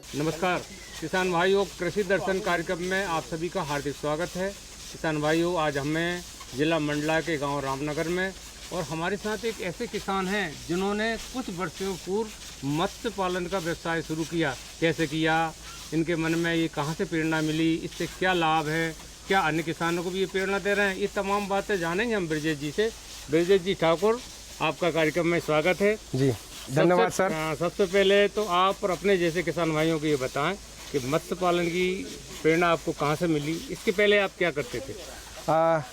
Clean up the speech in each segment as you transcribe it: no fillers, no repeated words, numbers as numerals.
नमस्कार किसान भाइयों, कृषि दर्शन कार्यक्रम में आप सभी का हार्दिक स्वागत है। किसान भाइयों, आज हमें जिला मंडला के गांव रामनगर में और हमारे साथ एक ऐसे किसान हैं जिन्होंने कुछ वर्षों पूर्व मत्स्य पालन का व्यवसाय शुरू किया। कैसे किया, इनके मन में ये कहां से प्रेरणा मिली, इससे क्या लाभ है, क्या अन्य किसानों को भी ये प्रेरणा दे रहे हैं, ये तमाम बातें जानेंगे हम ब्रजेश जी से। ब्रजेश जी ठाकुर, आपका कार्यक्रम में स्वागत है जी। धन्यवाद सर। सबसे पहले तो आप और अपने जैसे किसान भाइयों को ये बताएं कि मत्स्य पालन की प्रेरणा आपको कहाँ से मिली, इसके पहले आप क्या करते थे?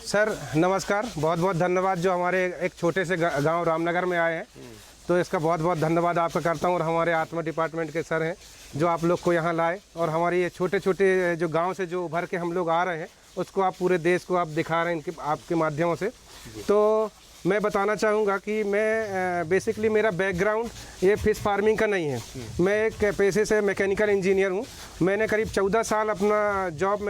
सर नमस्कार, बहुत बहुत धन्यवाद जो हमारे एक छोटे से गांव रामनगर में आए हैं, तो इसका बहुत बहुत धन्यवाद आपका करता हूं। और हमारे आत्मा डिपार्टमेंट के सर हैं जो आप लोग को यहाँ लाए, और हमारे ये छोटे छोटे जो गांव से जो उभर के हम लोग आ रहे हैं उसको आप पूरे देश को आप दिखा रहे हैं इनके आपके माध्यमों से। तो मैं बताना चाहूँगा कि मैं बेसिकली मेरा बैकग्राउंड ये फ़िश फार्मिंग का नहीं है। मैं एक पेशे से मैकेनिकल इंजीनियर हूँ। मैंने करीब 14 साल अपना जॉब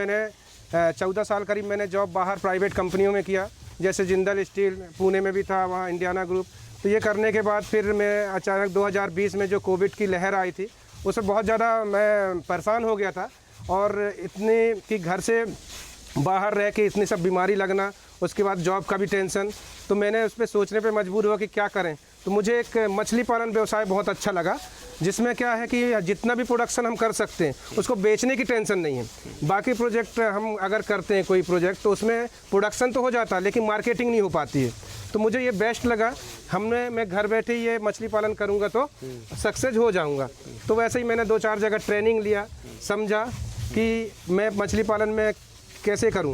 14 साल करीब मैंने जॉब बाहर प्राइवेट कंपनियों में किया, जैसे जिंदल स्टील पुणे में भी था, वहाँ इंडियाना ग्रुप। तो ये करने के बाद फिर मैं अचानक 2020 में जो कोविड की लहर आई थी उससे बहुत ज़्यादा मैं परेशान हो गया था, और इतनी कि घर से बाहर रह के इतनी सब बीमारी लगना, उसके बाद जॉब का भी टेंशन, तो मैंने उस पर सोचने पे मजबूर हुआ कि क्या करें। तो मुझे एक मछली पालन व्यवसाय बहुत अच्छा लगा, जिसमें क्या है कि जितना भी प्रोडक्शन हम कर सकते हैं उसको बेचने की टेंशन नहीं है। बाकी प्रोजेक्ट हम अगर करते हैं कोई प्रोजेक्ट तो उसमें प्रोडक्शन तो हो जाता है लेकिन मार्केटिंग नहीं हो पाती है। तो मुझे ये बेस्ट लगा, मैं घर बैठे ये मछली पालन करूँगा तो सक्सेस हो जाऊँगा। तो वैसे ही मैंने 2-4 जगह ट्रेनिंग लिया, समझा कि मैं मछली पालन में कैसे करूं।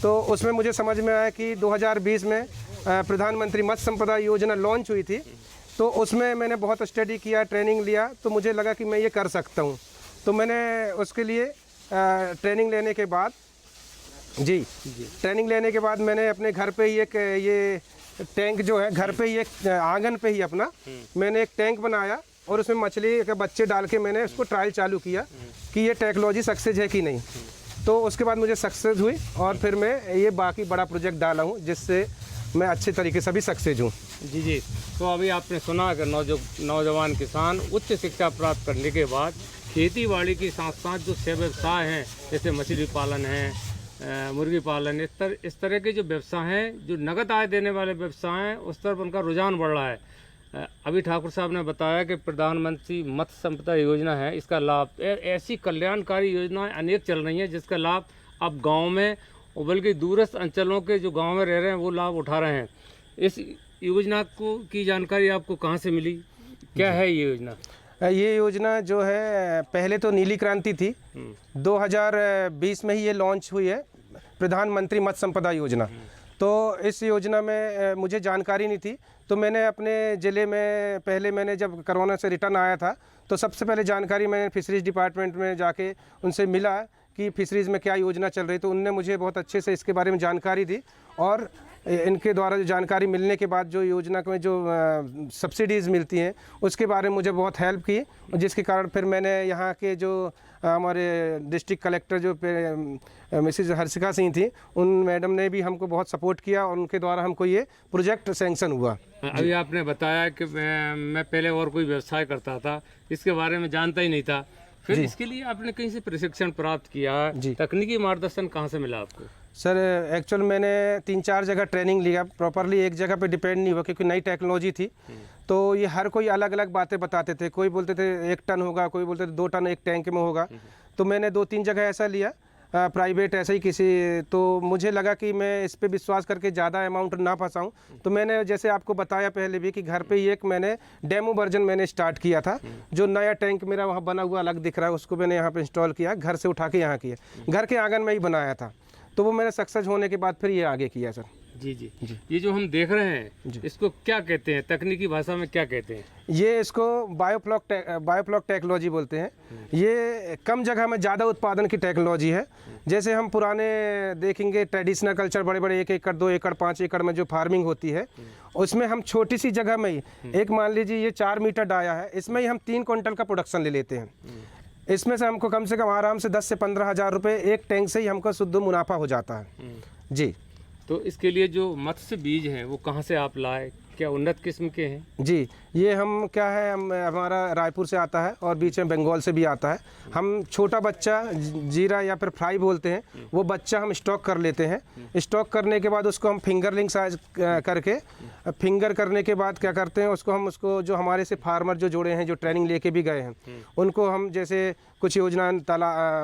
तो उसमें मुझे समझ में आया कि 2020 में प्रधानमंत्री मत्स्य संपदा योजना लॉन्च हुई थी, तो उसमें मैंने बहुत स्टडी किया, ट्रेनिंग लिया, तो मुझे लगा कि मैं ये कर सकता हूं। तो मैंने उसके लिए ट्रेनिंग लेने के बाद ट्रेनिंग लेने के बाद मैंने अपने घर पे ही एक ये टैंक जो है, घर पे ही एक आंगन पे ही अपना मैंने एक टैंक बनाया, और उसमें मछली के बच्चे डाल के मैंने उसको ट्रायल चालू किया कि ये टेक्नोलॉजी सक्सेस है कि नहीं। तो उसके बाद मुझे सक्सेस हुई, और फिर मैं ये बाकी बड़ा प्रोजेक्ट डाला हूँ जिससे मैं अच्छे तरीके से भी सक्सेस हूँ। जी। तो अभी आपने सुना कि नौजवान किसान उच्च शिक्षा प्राप्त करने के बाद खेती बाड़ी के साथ साथ जो से व्यवसाय हैं, जैसे मछली पालन है, मुर्गी पालन, इस तरह के जो व्यवसाय हैं, जो नगद आय देने वाले व्यवसाय हैं, उस तरफ उनका रुझान बढ़ रहा है। अभी ठाकुर साहब ने बताया कि प्रधानमंत्री मत्स्य संपदा योजना है, इसका लाभ, ऐसी कल्याणकारी योजनाएं अनेक चल रही हैं जिसका लाभ अब गांव में और बल्कि दूरस्थ अंचलों के जो गांव में रह रहे हैं वो लाभ उठा रहे हैं। इस योजना की जानकारी आपको कहां से मिली, क्या है ये योजना? ये योजना जो है पहले तो नीली क्रांति थी, 2020 में ही ये लॉन्च हुई है, प्रधानमंत्री मत्स्य संपदा योजना। तो इस योजना में मुझे जानकारी नहीं थी, तो मैंने अपने ज़िले में पहले मैंने जब कोरोना से रिटर्न आया था तो सबसे पहले जानकारी मैंने फिशरीज़ डिपार्टमेंट में जाके उनसे मिला कि फिशरीज़ में क्या योजना चल रही। तो उनने मुझे बहुत अच्छे से इसके बारे में जानकारी दी, और इनके द्वारा जो जानकारी मिलने के बाद जो योजना में जो सब्सिडीज़ मिलती हैं उसके बारे में मुझे बहुत हेल्प की, जिसके कारण फिर मैंने यहाँ के जो हमारे डिस्ट्रिक्ट कलेक्टर जो मिसेज हर्षिका सिंह थी, उन मैडम ने भी हमको बहुत सपोर्ट किया, और उनके द्वारा हमको ये प्रोजेक्ट सैंक्शन हुआ। अभी आपने बताया कि मैं पहले और कोई व्यवसाय करता था, इसके बारे में जानता ही नहीं था, फिर इसके लिए आपने कहीं से प्रशिक्षण प्राप्त किया, तकनीकी मार्गदर्शन कहाँ से मिला आपको? सर एक्चुअल मैंने 3-4 जगह ट्रेनिंग लिया, प्रॉपरली एक जगह पे डिपेंड नहीं हुआ, क्योंकि नई टेक्नोलॉजी थी। तो ये हर कोई अलग अलग बातें बताते थे, कोई बोलते थे 1 टन होगा, कोई बोलते थे 2 टन एक टैंक में होगा। तो मैंने 2-3 जगह ऐसा लिया, प्राइवेट ऐसे ही किसी, तो मुझे लगा कि मैं इस पे विश्वास करके ज़्यादा अमाउंट ना फंसाऊं। तो मैंने जैसे आपको बताया पहले भी कि घर पे ही एक मैंने डेमो वर्जन मैंने स्टार्ट किया था। जो नया टैंक मेरा वहाँ बना हुआ अलग दिख रहा है उसको मैंने यहाँ पे इंस्टॉल किया, घर से उठा के यहाँ किया, घर के आंगन में ही बनाया था। तो वो मैंने सक्सेस होने के बाद फिर ये आगे किया सर। जी। ये जो हम देख रहे हैं इसको क्या कहते हैं, तकनीकी भाषा में क्या कहते हैं? ये इसको बायोफ्लॉक टेक्नोलॉजी बोलते हैं। ये कम जगह में ज़्यादा उत्पादन की टेक्नोलॉजी है। जैसे हम पुराने देखेंगे ट्रेडिशनल कल्चर, बड़े बड़े 1 एकड़ 2 एकड़ 5 एकड़ में जो फार्मिंग होती है, उसमें हम छोटी सी जगह में ही, एक मान लीजिए ये 4 मीटर डाया है, इसमें ही हम 3 क्विंटल का प्रोडक्शन ले लेते हैं। इसमें से हमको कम से कम आराम से 10 से 15 हज़ार रुपये एक टैंक से ही हमको शुद्ध मुनाफा हो जाता है। जी। तो इसके लिए जो मत्स्य बीज हैं वो कहाँ से आप लाए, क्या उन्नत किस्म के हैं? जी, ये हम क्या है, हम हमारा रायपुर से आता है और बीच में बंगाल से भी आता है। हम छोटा बच्चा जीरा या फिर फ्राई बोलते हैं, वो बच्चा हम स्टॉक कर लेते हैं। स्टॉक करने के बाद उसको हम फिंगरलिंग साइज करके, फिंगर करने के बाद क्या करते हैं, उसको जो हमारे से फार्मर जो जुड़े हैं, जो ट्रेनिंग लेके भी गए हैं, उनको हम जैसे कुछ योजना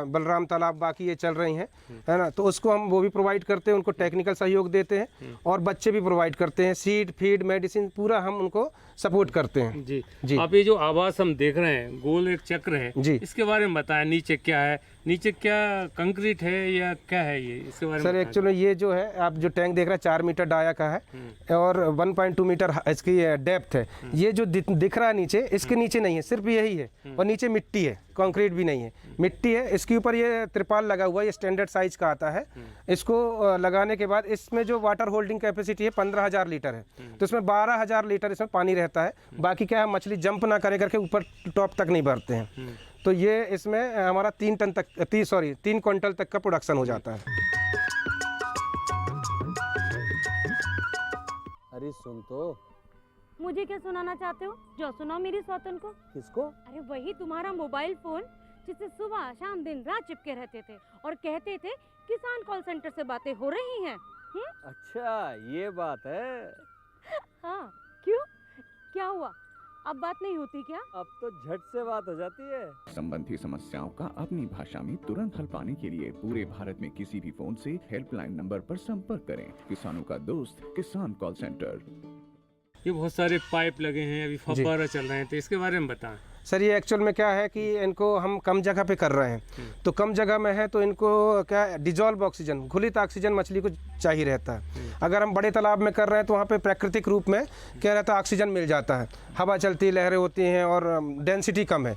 बलराम तालाब बाकी ये चल रही हैं, है ना, तो उसको हम वो भी प्रोवाइड करते हैं, उनको टेक्निकल सहयोग देते हैं और बच्चे भी प्रोवाइड करते हैं, सीड फीड मेडिसिन पूरा हम उनको सपोर्ट करते हैं। जी जी। आप ये जो आवास हम देख रहे हैं, गोल एक चक्र है जी। इसके बारे में बताएं। नीचे क्या है, नीचे क्या कंक्रीट है या क्या है ये, इसके बारे में सर बताएं। एक्चुअली ये जो है, आप जो टैंक देख रहे हैं 4 मीटर डाया का है और 1.2 मीटर इसकी डेप्थ है। ये जो दिख रहा है नीचे, इसके नीचे नहीं है, सिर्फ यही है और नीचे मिट्टी है, कंक्रीट भी नहीं है, मिट्टी है। इसके ऊपर ये त्रिपाल लगा हुआ है, ये स्टैंडर्ड साइज का आता है। इसको लगाने के बाद इसमें जो वाटर होल्डिंग कैपेसिटी है 15,000 लीटर है, तो इसमें 12,000 लीटर इसमें पानी रहता है। बाकी क्या है, मछली जंप ना करे करके ऊपर टॉप तक नहीं भरते हैं। तो ये इसमें हमारा 3 क्विंटल तक का प्रोडक्शन हो जाता है। अरे सुन तो। मुझे क्या सुनाना चाहते हो? जो सुनाओ मेरी सौतन को। किसको? अरे वही तुम्हारा मोबाइल फोन जिससे सुबह शाम दिन रात चिपके रहते थे और कहते थे किसान कॉल सेंटर से बातें हो रही हैं। अच्छा ये बात है। हाँ, क्यों, क्या हुआ? अब बात नहीं होती क्या? अब तो झट से बात हो जाती है। संबंधी समस्याओं का अपनी भाषा में तुरंत हल पाने के लिए पूरे भारत में किसी भी फोन से हेल्पलाइन नंबर पर संपर्क करें। किसानों का दोस्त किसान कॉल सेंटर। ये बहुत सारे पाइप लगे हैं, अभी फव्वारा चल रहे हैं, तो इसके बारे में बताएं। सर ये एक्चुअल में क्या है कि इनको हम कम जगह पे कर रहे हैं, तो कम जगह में है तो इनको क्या डिजॉल्व ऑक्सीजन, घुलित ऑक्सीजन मछली को चाहिए रहता है। अगर हम बड़े तालाब में कर रहे हैं तो वहाँ पे प्राकृतिक रूप में क्या रहता है, ऑक्सीजन मिल जाता है, हवा चलती है, लहरें होती हैं और डेंसिटी कम है।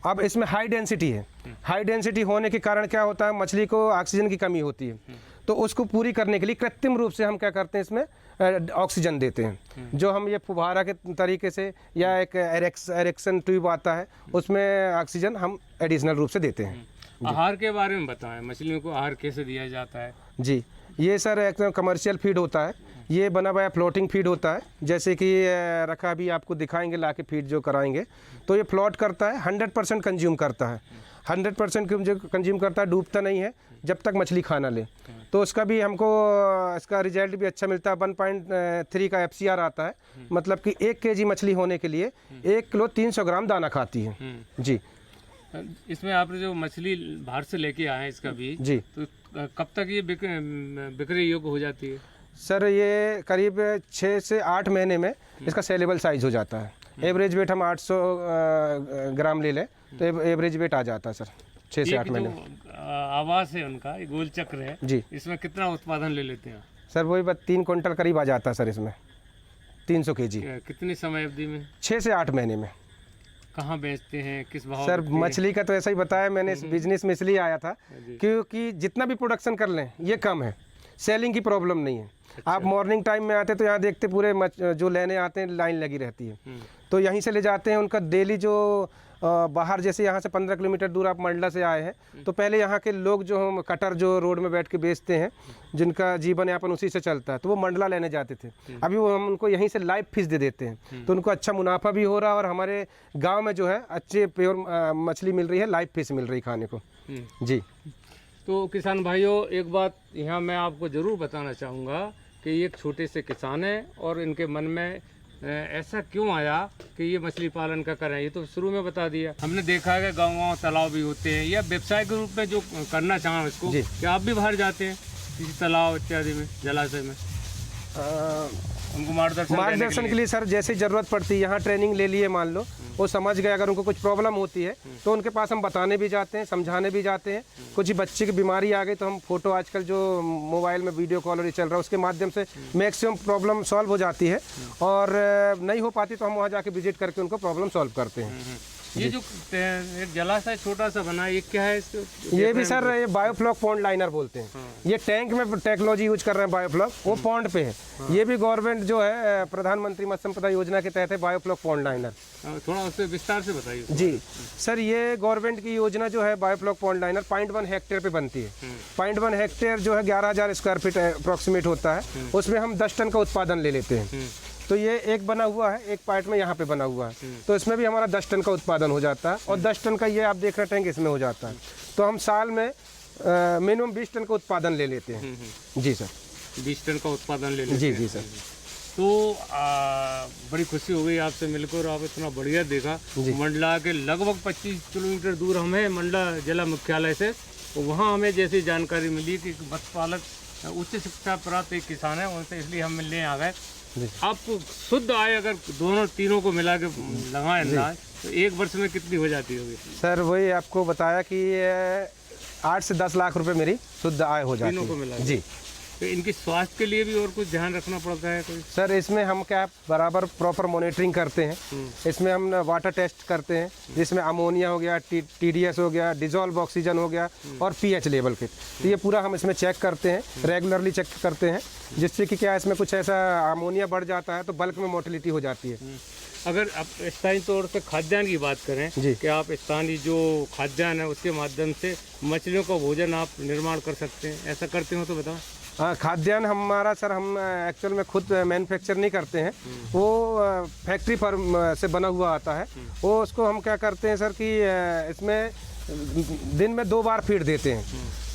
अब इसमें हाई डेंसिटी है, हाई डेंसिटी होने के कारण क्या होता है, मछली को ऑक्सीजन की कमी होती है। तो उसको पूरी करने के लिए कृत्रिम रूप से हम क्या करते हैं, इसमें ऑक्सीजन देते हैं, जो हम ये फुहारा के तरीके से या एक एरेक्शन ट्यूब आता है, उसमें ऑक्सीजन हम एडिशनल रूप से देते हैं। आहार के बारे में बताएं, मछलियों को आहार कैसे दिया जाता है? जी, ये सर एक कमर्शियल फीड होता है, ये बना हुआ फ्लोटिंग फीड होता है, जैसे कि रखा भी आपको दिखाएंगे लाके फीड जो कराएंगे, तो ये फ्लोट करता है, 100% कंज्यूम करता है, 100% कंज्यूम करता है, डूबता नहीं है जब तक मछली खाना ले। तो उसका भी हमको इसका रिजल्ट भी अच्छा मिलता है। 1.3 का FCR आता है, मतलब कि 1 kg मछली होने के लिए 1 किलो 300 ग्राम दाना खाती है। जी। इसमें आपने जो मछली बाहर से लेके आए हैं इसका बीज, जी, तो कब तक ये बिक्री योग्य हो जाती है? सर ये करीब 6 से 8 महीने में इसका सेलेबल साइज हो जाता है। एवरेज वेट हम 800 ग्राम ले लें तो एवरेज वेट आ जाता है सर 6 से 8 महीने में। आवास है उनका, ये गोल चक्र है जी, इसमें कितना उत्पादन ले लेते हैं सर? वही बात 3 क्विंटल करीब आ जाता है सर इसमें, 300 kg। कितनी समय अवधि में? 6 से 8 महीने में। कहाँ बेचते हैं, किस भाव? सर मछली का तो ऐसा ही बताया मैंने, इस बिजनेस में इसलिए आया था क्योंकि जितना भी प्रोडक्शन कर लें ये कम है, सेलिंग की प्रॉब्लम नहीं है। आप मॉर्निंग टाइम में आते तो यहाँ देखते पूरे जो लेने आते हैं लाइन लगी रहती है, तो यहीं से ले जाते हैं। उनका डेली जो बाहर, जैसे यहाँ से 15 किलोमीटर दूर आप मंडला से आए हैं, तो पहले यहाँ के लोग जो हम कटर जो रोड में बैठ के बेचते हैं, जिनका जीवन यापन उसी से चलता है, तो वो मंडला लेने जाते थे। अभी वो हम उनको यहीं से लाइव फिश दे देते हैं, तो उनको अच्छा मुनाफा भी हो रहा है और हमारे गाँव में जो है अच्छे प्योर मछली मिल रही है, लाइव फिश मिल रही खाने को। जी। तो किसान भाइयों, एक बात यहाँ मैं आपको ज़रूर बताना चाहूँगा कि ये एक छोटे से किसान हैं और इनके मन में ऐसा क्यों आया कि ये मछली पालन का करें। ये तो शुरू में बता दिया, हमने देखा है कि गाँव तालाब भी होते हैं, या व्यवसाय के रूप में जो करना चाहें इसको, क्या आप भी बाहर जाते हैं किसी तालाब इत्यादि में, जलाशय में? उनको मार्गदर्शन के लिए सर जैसे ज़रूरत पड़ती है, यहाँ ट्रेनिंग ले लिए, मान लो वो समझ गए, अगर उनको कुछ प्रॉब्लम होती है तो उनके पास हम बताने भी जाते हैं, समझाने भी जाते हैं। कुछ ही बच्चे की बीमारी आ गई तो हम फोटो, आजकल जो मोबाइल में वीडियो कॉल चल रहा है उसके माध्यम से मैक्सिमम प्रॉब्लम सॉल्व हो जाती है, और नहीं हो पाती तो हम वहाँ जाके विजिट करके उनको प्रॉब्लम सॉल्व करते हैं। ये जो एक जलाशय छोटा सा बना है, ये क्या है इसको? ये भी सर ये बायोफ्लॉक पॉन्ड लाइनर बोलते हैं। ये टैंक में टेक्नोलॉजी यूज कर रहे हैं बायोफ्लॉक, वो पॉन्ड पे है। ये भी गवर्नमेंट जो है प्रधानमंत्री मत्स्य संपदा योजना के तहत है बायोफ्लॉक पॉन्ड लाइनर। थोड़ा उससे विस्तार से बताइए। जी सर, ये गवर्नमेंट की योजना जो है बायोफ्लॉक पॉन्ड लाइनर 0.1 हेक्टेयर पे बनती है। 0.1 हेक्टेयर जो है 11,000 स्क्वायर फीट अप्रोक्सीमेट होता है, उसमें हम 10 टन का उत्पादन ले लेते हैं। तो ये एक बना हुआ है, एक पार्ट में यहाँ पे बना हुआ है, तो इसमें भी हमारा 10 टन का उत्पादन हो जाता है। और 10 टन का ये आप देख रहे टैंक इसमें हो जाता है, तो हम साल में मिनिमम 20 टन का उत्पादन ले लेते हैं। जी सर, 20 टन का उत्पादन ले लेते जी हैं। जी सर। तो बड़ी खुशी हो गई आपसे मिलकर, आप इतना बढ़िया देखा। मंडला के लगभग 25 किलोमीटर दूर हम हैं मंडला जिला मुख्यालय से, तो वहाँ हमें जैसी जानकारी मिली कि मत्स्य पालक उच्च शिक्षा प्राप्त एक किसान है, उनसे इसलिए हम मिलने आ गए। आपको शुद्ध आय अगर दोनों तीनों को मिला के लगाएं अंदाज, तो एक वर्ष में कितनी हो जाती होगी? सर वही आपको बताया कि 8 से 10 लाख रुपए मेरी शुद्ध आय हो जाती तीनों को है मिला जी। तो इनकी स्वास्थ्य के लिए भी और कुछ ध्यान रखना पड़ता है कोई? सर इसमें हम क्या बराबर प्रॉपर मॉनिटरिंग करते हैं। इसमें हम वाटर टेस्ट करते हैं, जिसमें अमोनिया हो गया, TDS हो गया, डिजोल्व ऑक्सीजन हो गया और pH लेवल के, तो ये पूरा हम इसमें चेक करते हैं, रेगुलरली चेक करते हैं, जिससे कि क्या इसमें कुछ ऐसा अमोनिया बढ़ जाता है तो बल्क में मोर्टेलिटी हो जाती है। अगर आप स्थानीय तौर से खाद्यान्न की बात करें जी। कि आप स्थानीय जो खाद्यान्न है उसके माध्यम से मछलियों का भोजन आप निर्माण कर सकते हैं, ऐसा करते हो तो बताओ। हाँ, खाद्यान्न हमारा सर हम एक्चुअल में खुद मैन्युफैक्चर नहीं करते हैं, वो फैक्ट्री फार्म से बना हुआ आता है। वो उसको हम क्या करते हैं सर कि इसमें दिन में 2 बार फीड देते हैं।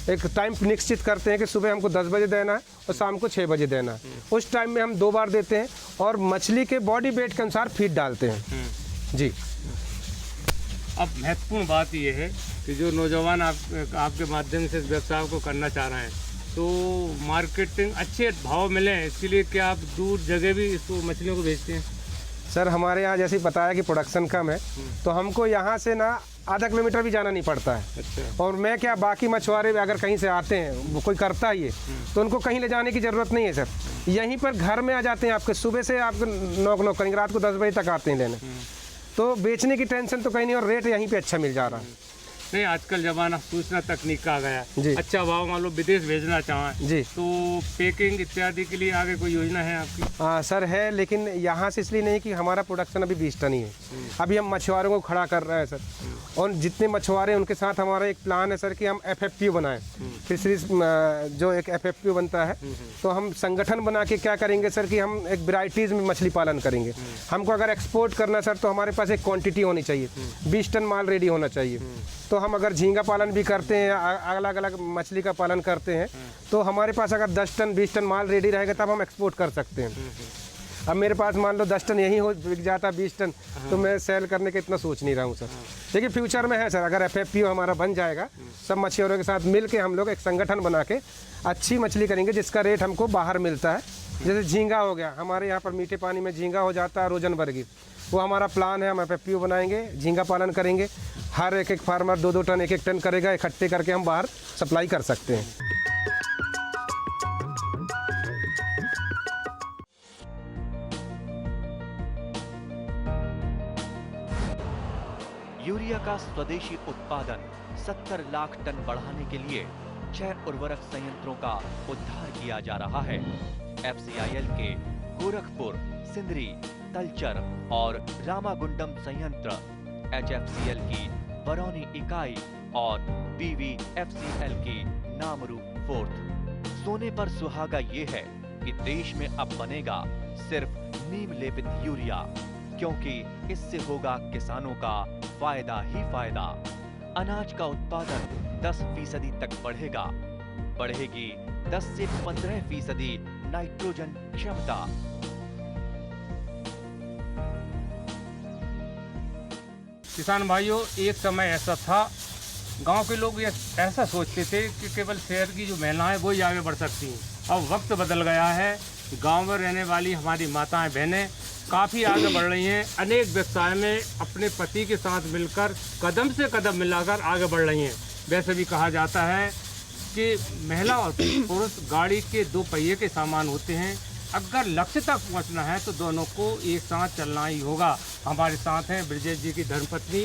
एक टाइम निश्चित करते हैं कि सुबह हमको 10 बजे देना है और शाम को 6 बजे देना है। उस टाइम में हम 2 बार देते हैं और मछली के बॉडी वेट के अनुसार फीड डालते हैं जी। अब महत्वपूर्ण बात यह है कि जो नौजवान आपके माध्यम से इस व्यवसाय को करना चाह रहे हैं, तो मार्केटिंग अच्छे भाव मिले, इसके लिए क्या आप दूर जगह भी इसको मछलियों को भेजते हैं? सर हमारे यहाँ जैसे बताया कि प्रोडक्शन कम है, तो हमको यहाँ से ना आधा किलोमीटर भी जाना नहीं पड़ता है। अच्छा। और मैं क्या बाकी मछुआरे अगर कहीं से आते हैं, वो कोई करता ही है, तो उनको कहीं ले जाने की ज़रूरत नहीं है सर, यहीं पर घर में आ जाते हैं आपके। सुबह से आप नॉक करेंगे, रात को 10 बजे तक आते हैं लेने, तो बेचने की टेंशन तो कहीं नहीं, और रेट यहीं पे अच्छा मिल जा रहा है। नहीं, आजकल ज़माना सूचना तकनीक का आ गया जी। अच्छा भाव मान लो विदेश भेजना चाहें जी, तो पैकिंग इत्यादि के लिए आगे कोई योजना है आपकी? सर है, लेकिन यहाँ से इसलिए नहीं कि हमारा प्रोडक्शन अभी 20 टन ही है। अभी हम मछुआरों को खड़ा कर रहे हैं सर, और जितने मछुआरे हैं उनके साथ हमारा एक प्लान है सर कि हम FFPO बनाएं, फिशरीज जो एक FFPO बनता है, तो हम संगठन बना के क्या करेंगे सर कि हम एक वैरायटीज़ में मछली पालन करेंगे। हमको अगर एक्सपोर्ट करना सर, तो हमारे पास एक क्वांटिटी होनी चाहिए, 20 टन माल रेडी होना चाहिए। तो हम अगर झींगा पालन भी करते हैं, अलग अलग मछली का पालन करते हैं, तो हमारे पास अगर 10 टन 20 टन माल रेडी रहेगा तब हम एक्सपोर्ट कर सकते हैं। अब मेरे पास मान लो 10 टन यही हो बिक जाता 20 टन, तो मैं सेल करने के इतना सोच नहीं रहा हूँ सर। देखिए फ्यूचर में है सर, अगर FFPO हमारा बन जाएगा, सब मछुआरों के साथ मिल के हम लोग एक संगठन बना के अच्छी मछली करेंगे, जिसका रेट हमको बाहर मिलता है। जैसे झींगा हो गया, हमारे यहाँ पर मीठे पानी में झींगा हो जाता है रोजनबर्गी, वो हमारा प्लान है, हम FFPO बनाएंगे, झींगा पालन करेंगे, हर एक फार्मर 2-2 टन 1-1 टन करेगा, इकट्ठे करके हम बाहर सप्लाई कर सकते हैं। यूरिया का स्वदेशी उत्पादन 70 लाख टन बढ़ाने के लिए 6 उर्वरक संयंत्रों का उद्धार किया जा रहा है। FCIL के गोरखपुर, सिंदरी, तलचर और रामागुंडम संयंत्र, HFCL की बरौनी इकाई और BVFCL की नामरू फोर्थ। सोने पर सुहागा ये है कि देश में अब बनेगा सिर्फ नीम लेपित यूरिया, क्योंकि इससे होगा किसानों का फायदा ही फायदा। अनाज का उत्पादन 10% तक बढ़ेगा, बढ़ेगी 10 से 15% नाइट्रोजन क्षमता। किसान भाइयों, एक समय ऐसा था, गांव के लोग ये ऐसा सोचते थे कि केवल शहर की जो महिलाएं वो ही आगे बढ़ सकती हैं। अब वक्त बदल गया है, गांव में रहने वाली हमारी माताएं बहनें काफ़ी आगे बढ़ रही हैं, अनेक व्यवसाय में अपने पति के साथ मिलकर कदम से कदम मिलाकर आगे बढ़ रही हैं। वैसे भी कहा जाता है कि महिला और पुरुष गाड़ी के 2 पहिए के सामान होते हैं, अगर लक्ष्य तक पहुंचना है तो दोनों को एक साथ चलना ही होगा। हमारे साथ हैं ब्रजेश जी की धर्मपत्नी,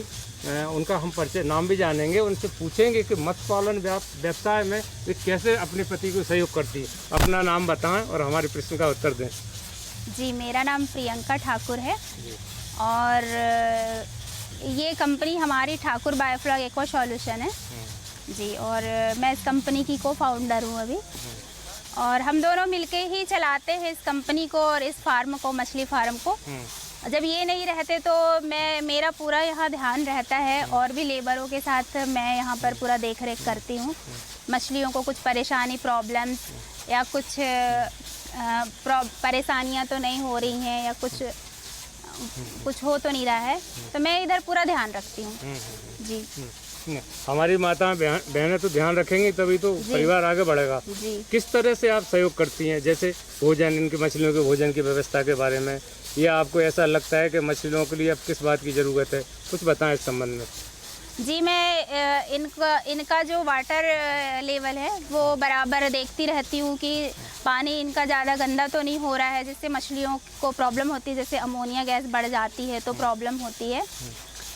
उनका हम परिचय नाम भी जानेंगे, उनसे पूछेंगे कि मत्स्य पालन व्यवसाय में वे कैसे अपने पति को सहयोग करती है। अपना नाम बताएं और हमारे प्रश्न का उत्तर दें। जी, मेरा नाम प्रियंका ठाकुर है और ये कंपनी हमारी ठाकुर बायोफ्लॉग एक्वा सॉल्यूशन है जी, और मैं इस कंपनी की को फाउंडर हूँ अभी। और हम दोनों मिलके ही चलाते हैं इस कंपनी को और इस फार्म को, मछली फार्म को। जब ये नहीं रहते तो मेरा पूरा यहाँ ध्यान रहता है और भी लेबरों के साथ मैं यहाँ पर पूरा देख रेख करती हूँ। मछलियों को कुछ परेशानी, प्रॉब्लम्स या कुछ परेशानियाँ तो नहीं हो रही हैं या कुछ हो तो नहीं रहा है, तो मैं इधर पूरा ध्यान रखती हूँ जी। हमारी माताएं बहनें तो ध्यान रखेंगी तभी तो परिवार आगे बढ़ेगा। जी। किस तरह से आप सहयोग करती हैं, जैसे भोजन, इनकी मछलियों के भोजन की व्यवस्था के बारे में, या आपको ऐसा लगता है कि मछलियों के लिए अब किस बात की ज़रूरत है, कुछ बताएं इस संबंध में। जी, मैं इनका जो वाटर लेवल है वो बराबर देखती रहती हूँ कि पानी इनका ज़्यादा गंदा तो नहीं हो रहा है, जिससे मछलियों को प्रॉब्लम होती है, जैसे अमोनिया गैस बढ़ जाती है तो प्रॉब्लम होती है।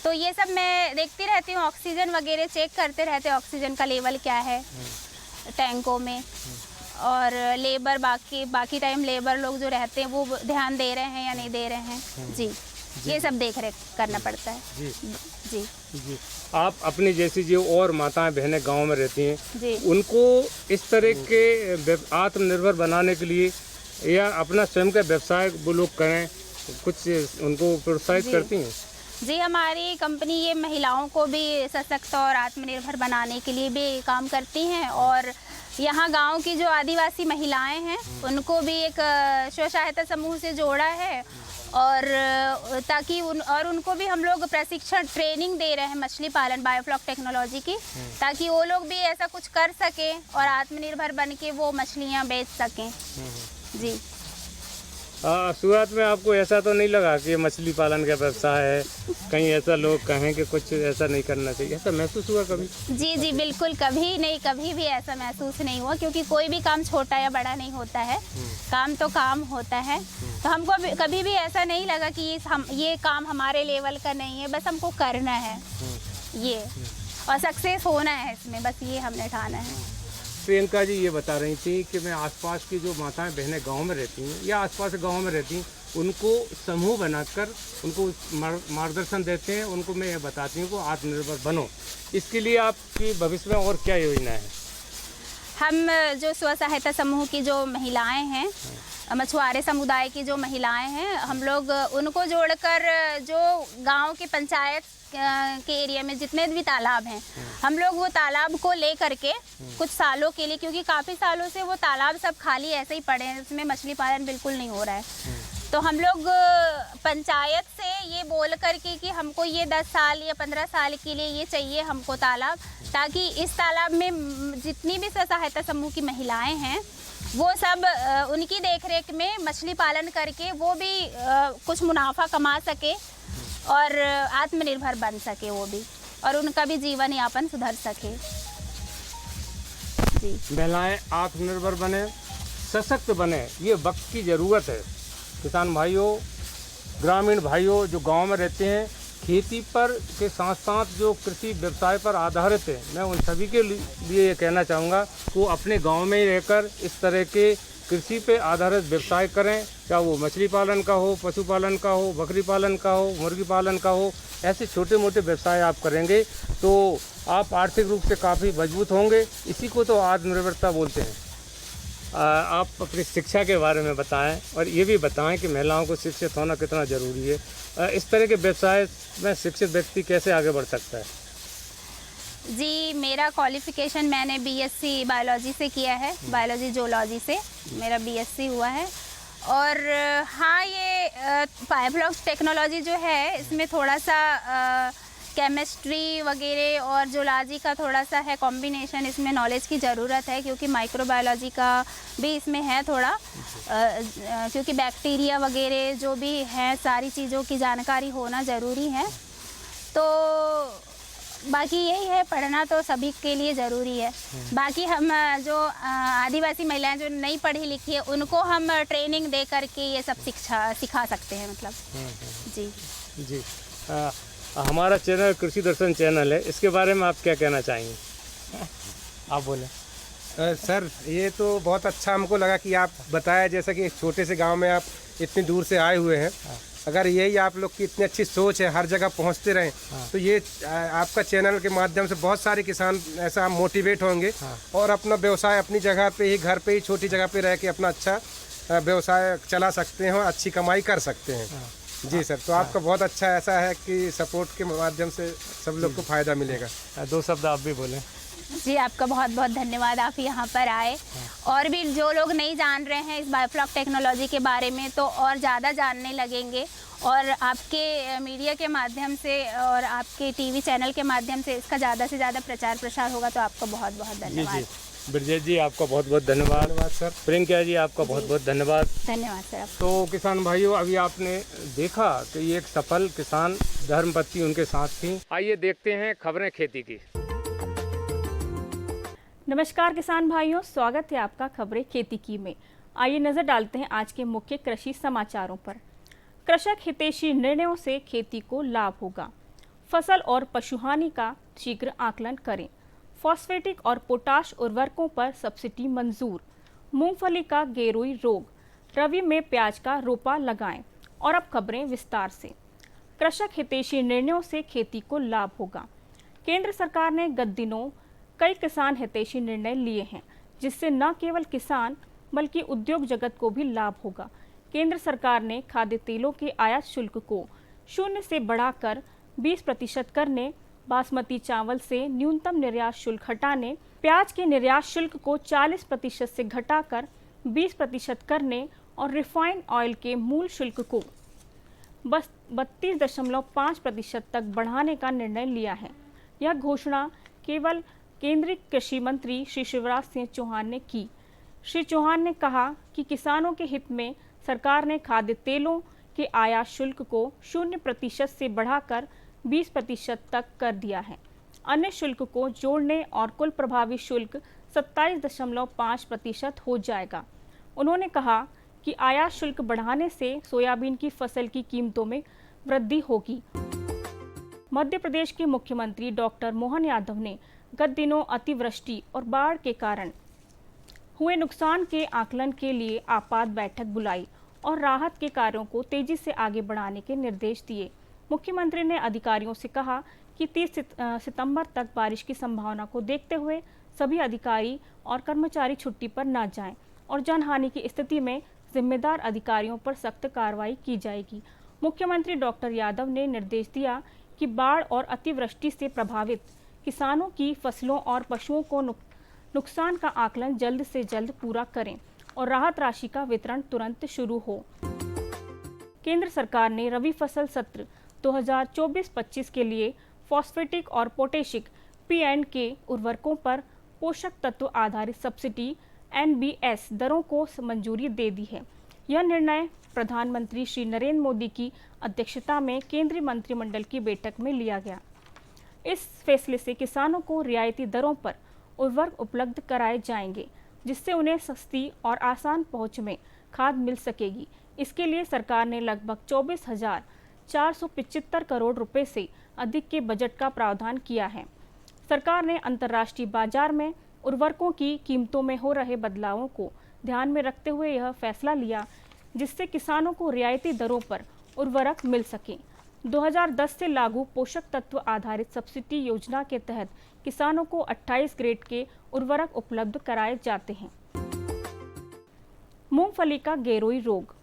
तो ये सब मैं देखती रहती हूँ। ऑक्सीजन वगैरह चेक करते रहते हैं, ऑक्सीजन का लेवल क्या है टैंकों में। और लेबर बाकी टाइम लेबर लोग जो रहते हैं वो ध्यान दे रहे हैं या नहीं दे रहे हैं जी, ये सब देख रेख करना पड़ता है जी जी जी। आप अपनी जैसी जो और माताएं बहनें गांव में रहती हैं जी, उनको इस तरह के आत्मनिर्भर बनाने के लिए या अपना स्वयं का व्यवसाय वो लोग करें, कुछ उनको प्रोत्साहित करती हैं? जी, हमारी कंपनी ये महिलाओं को भी सशक्त और आत्मनिर्भर बनाने के लिए भी काम करती हैं। और यहाँ गांव की जो आदिवासी महिलाएं हैं उनको भी एक स्व सहायता समूह से जोड़ा है, और ताकि उनको भी हम लोग प्रशिक्षण ट्रेनिंग दे रहे हैं मछली पालन बायोफ्लॉक टेक्नोलॉजी की, ताकि वो लोग भी ऐसा कुछ कर सकें और आत्मनिर्भर बन के वो मछलियाँ बेच सकें जी। शुरुआत में आपको ऐसा तो नहीं लगा कि ये मछली पालन का व्यवसाय है, कहीं ऐसा लोग कहें कि कुछ ऐसा नहीं करना चाहिए, ऐसा महसूस हुआ कभी? जी जी, बिल्कुल कभी नहीं, कभी भी ऐसा महसूस नहीं हुआ, क्योंकि कोई भी काम छोटा या बड़ा नहीं होता है, काम तो काम होता है। तो हमको कभी भी ऐसा नहीं लगा कि ये काम हमारे लेवल का नहीं है, बस हमको करना है ये और सक्सेस होना है इसमें, बस ये हमने ठाना है। प्रियंका जी ये बता रही थी कि मैं आसपास की जो माताएं बहनें गांव में रहती हैं या आसपास गांव में रहती हैं उनको समूह बनाकर उनको मार्गदर्शन देते हैं, उनको मैं ये बताती हूँ कि आत्मनिर्भर बनो। इसके लिए आपकी भविष्य में और क्या योजना है? हम जो स्व सहायता समूह की जो महिलाएं हैं, मछुआरे समुदाय की जो महिलाएं हैं, हम लोग उनको जोड़कर जो गांव की पंचायत के एरिया में जितने भी तालाब हैं, हम लोग वो तालाब को ले करके कुछ सालों के लिए, क्योंकि काफ़ी सालों से वो तालाब सब खाली ऐसे ही पड़े हैं, उसमें मछली पालन बिल्कुल नहीं हो रहा है, तो हम लोग पंचायत से ये बोल करके कि हमको ये 10 साल या 15 साल के लिए ये चाहिए हमको तालाब, ताकि इस तालाब में जितनी भी स्व सहायता समूह की महिलाएं हैं वो सब उनकी देखरेख में मछली पालन करके वो भी कुछ मुनाफा कमा सके और आत्मनिर्भर बन सके वो भी, और उनका भी जीवन यापन सुधर सके जी। महिलाएं आत्मनिर्भर बने, सशक्त बने, ये वक्त की ज़रूरत है। किसान भाइयों, ग्रामीण भाइयों जो गांव में रहते हैं, खेती पर के साथ साथ जो कृषि व्यवसाय पर आधारित है, मैं उन सभी के लिए ये कहना चाहूँगा कि वो अपने गांव में ही रहकर इस तरह के कृषि पे आधारित व्यवसाय करें, चाहे वो मछली पालन का हो, पशुपालन का हो, बकरी पालन का हो, मुर्गी पालन का हो। ऐसे छोटे मोटे व्यवसाय आप करेंगे तो आप आर्थिक रूप से काफ़ी मजबूत होंगे। इसी को तो आत्मनिर्भरता बोलते हैं। आप अपनी शिक्षा के बारे में बताएं और ये भी बताएं कि महिलाओं को शिक्षित होना कितना ज़रूरी है। इस तरह के व्यवसाय में शिक्षित व्यक्ति कैसे आगे बढ़ सकता है? जी, मेरा क्वालिफ़िकेशन मैंने बीएससी बायोलॉजी से किया है, बायोलॉजी जोलॉजी से मेरा बीएससी हुआ है। और हाँ, ये बायोफ्लॉक टेक्नोलॉजी जो है इसमें थोड़ा सा केमिस्ट्री वगैरह और जोलॉजी का थोड़ा सा है कॉम्बिनेशन, इसमें नॉलेज की ज़रूरत है, क्योंकि माइक्रोबायोलॉजी का भी इसमें है थोड़ा, क्योंकि बैक्टीरिया वगैरह जो भी है सारी चीज़ों की जानकारी होना ज़रूरी है। तो बाकी यही है, पढ़ना तो सभी के लिए ज़रूरी है। बाकी हम जो आदिवासी महिलाएं जो नहीं पढ़ी लिखी है उनको हम ट्रेनिंग दे करके ये सब सिखा सकते हैं, मतलब जी जी। हमारा चैनल कृषि दर्शन चैनल है, इसके बारे में आप क्या कहना चाहेंगे? आप बोलें। सर, ये तो बहुत अच्छा हमको लगा कि आप बताया, जैसा कि एक छोटे से गांव में आप इतनी दूर से आए हुए हैं, अगर यही आप लोग की इतनी अच्छी सोच है, हर जगह पहुंचते रहें, तो ये आपका चैनल के माध्यम से बहुत सारे किसान ऐसा मोटिवेट होंगे और अपना व्यवसाय अपनी जगह पे ही, घर पे ही, छोटी जगह पे रह के अपना अच्छा व्यवसाय चला सकते हैं और अच्छी कमाई कर सकते हैं। जी सर, तो आपका बहुत अच्छा ऐसा है कि सपोर्ट के माध्यम से सब लोग को फ़ायदा मिलेगा। 2 शब्द आप भी बोलें। जी, आपका बहुत बहुत धन्यवाद, आप यहाँ पर आए। और भी जो लोग नहीं जान रहे हैं इस बायोफ्लॉक टेक्नोलॉजी के बारे में, तो और ज़्यादा जानने लगेंगे, और आपके मीडिया के माध्यम से और आपके टीवी चैनल के माध्यम से इसका ज़्यादा से ज़्यादा प्रचार प्रसार होगा। तो आपका बहुत बहुत धन्यवाद। ब्रजेश जी आपका बहुत बहुत धन्यवाद सर। प्रियंका जी आपका बहुत बहुत धन्यवाद। धन्यवाद सर। तो किसान भाइयों, अभी आपने देखा कि ये एक सफल किसान धर्मपत्नी उनके साथ थी। आइए देखते हैं खबरें खेती की। नमस्कार किसान भाइयों, स्वागत है आपका खबरें खेती की में। आइए नजर डालते हैं आज के मुख्य कृषि समाचारों पर। कृषक हितैषी निर्णयों से खेती को लाभ होगा। फसल और पशुहानि का शीघ्र आकलन करें। फॉस्फेटिक और पोटाश उर्वरकों पर सब्सिडी मंजूर। मूंगफली का गेरुई रोग। रबी में प्याज का रोपा लगाएं। और अब खबरें विस्तार से। कृषक हितैषी निर्णयों से खेती को लाभ होगा। केंद्र सरकार ने गत दिनों कई किसान हितैषी निर्णय लिए हैं, जिससे न केवल किसान बल्कि उद्योग जगत को भी लाभ होगा। केंद्र सरकार ने खाद्य तेलों के आयात शुल्क को 0 से बढ़ाकर 20% करने, बासमती चावल से न्यूनतम निर्यात शुल्क हटाने, प्याज के निर्यात शुल्क को 40% से घटाकर 20% करने और रिफाइंड ऑयल के मूल शुल्क को बस 32.5% तक बढ़ाने का निर्णय लिया है। यह घोषणा केवल केंद्रीय कृषि मंत्री श्री शिवराज सिंह चौहान ने की। श्री चौहान ने कहा कि किसानों के हित में सरकार ने खाद्य तेलों के आयात शुल्क को 0% से बढ़ाकर 20% तक कर दिया है। अन्य शुल्क को जोड़ने और कुल प्रभावी शुल्क 27.5% हो जाएगा। उन्होंने कहा कि आयात शुल्क बढ़ाने से सोयाबीन की फसल की कीमतों में वृद्धि होगी। मध्य प्रदेश के मुख्यमंत्री डॉक्टर मोहन यादव ने गत दिनों अतिवृष्टि और बाढ़ के कारण हुए नुकसान के आकलन के लिए आपात बैठक बुलाई और राहत के कार्यों को तेजी से आगे बढ़ाने के निर्देश दिए। मुख्यमंत्री ने अधिकारियों से कहा कि 30 सितंबर तक बारिश की संभावना को देखते हुए सभी अधिकारी और कर्मचारी छुट्टी पर न जाएं और जनहानि की स्थिति में जिम्मेदार अधिकारियों पर सख्त कार्रवाई की जाएगी। मुख्यमंत्री डॉक्टर यादव ने निर्देश दिया कि बाढ़ और अतिवृष्टि से प्रभावित किसानों की फसलों और पशुओं को नुकसान का आकलन जल्द से जल्द पूरा करें और राहत राशि का वितरण तुरंत शुरू हो। केंद्र सरकार ने रबी फसल सत्र 2024-25 के लिए फॉस्फेटिक और पोटेशिक P&K उर्वरकों पर पोषक तत्व आधारित सब्सिडी NBS दरों को मंजूरी दे दी है। यह निर्णय प्रधानमंत्री श्री नरेंद्र मोदी की अध्यक्षता में केंद्रीय मंत्रिमंडल की बैठक में लिया गया। इस फैसले से किसानों को रियायती दरों पर उर्वरक उपलब्ध कराए जाएंगे, जिससे उन्हें सस्ती और आसान पहुंच में खाद मिल सकेगी। इसके लिए सरकार ने लगभग 24,475 करोड़ रुपए से अधिक के बजट का प्रावधान किया है। सरकार ने अंतर्राष्ट्रीय बाजार में उर्वरकों की कीमतों में हो रहे बदलावों को ध्यान में रखते हुए यह फैसला लिया, जिससे किसानों को रियायती दरों पर उर्वरक मिल सके। 2010 से लागू पोषक तत्व आधारित सब्सिडी योजना के तहत किसानों को 28 ग्रेड के उर्वरक उपलब्ध कराए जाते हैं। मूंगफली का गेरुई रोग।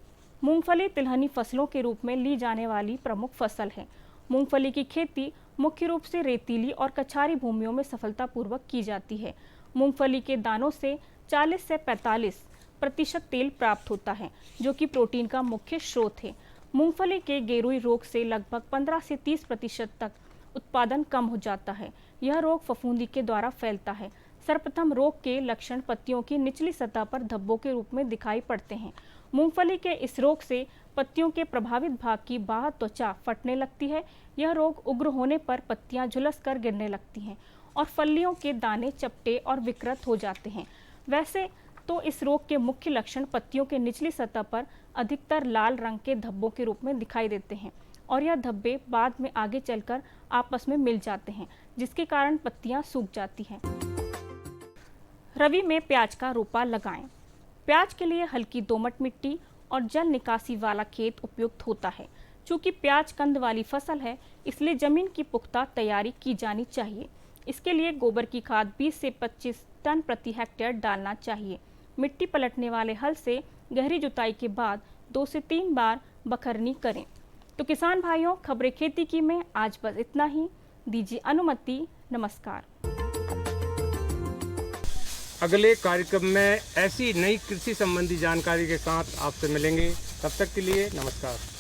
मूंगफली तिलहनी फसलों के रूप में ली जाने वाली प्रमुख फसल है। मूंगफली की खेती मुख्य रूप से रेतीली और कछारी भूमियों में सफलतापूर्वक की जाती है। मूंगफली के दानों से 40 से 45% तेल प्राप्त होता है, जो कि प्रोटीन का मुख्य स्रोत है। मूंगफली के गेरुई रोग से लगभग 15 से 30% तक उत्पादन कम हो जाता है। यह रोग फफूंदी के द्वारा फैलता है। सर्वप्रथम रोग के लक्षण पत्तियों की निचली सतह पर धब्बों के रूप में दिखाई पड़ते हैं। मूंगफली के इस रोग से पत्तियों के प्रभावित भाग की बाह्य त्वचा फटने लगती है। यह रोग उग्र होने पर पत्तियां झुलसकर गिरने लगती हैं और फलियों के दाने चपटे और विकृत हो जाते हैं। वैसे तो इस रोग के मुख्य लक्षण पत्तियों के निचली सतह पर अधिकतर लाल रंग के धब्बों के रूप में दिखाई देते हैं और यह धब्बे बाद में आगे चलकर आपस में मिल जाते हैं, जिसके कारण पत्तियां सूख जाती हैं। रबी में प्याज का रोपा लगाएं। प्याज के लिए हल्की दोमट मिट्टी और जल निकासी वाला खेत उपयुक्त होता है। चूँकि प्याज कंद वाली फसल है, इसलिए जमीन की पुख्ता तैयारी की जानी चाहिए। इसके लिए गोबर की खाद 20 से 25 टन प्रति हेक्टेयर डालना चाहिए। मिट्टी पलटने वाले हल से गहरी जुताई के बाद 2 से 3 बार बखरनी करें। तो किसान भाइयों, खबरें खेती की में आज बस इतना ही। दीजिए अनुमति। नमस्कार। अगले कार्यक्रम में ऐसी नई कृषि संबंधी जानकारी के साथ आपसे मिलेंगे। तब तक के लिए नमस्कार।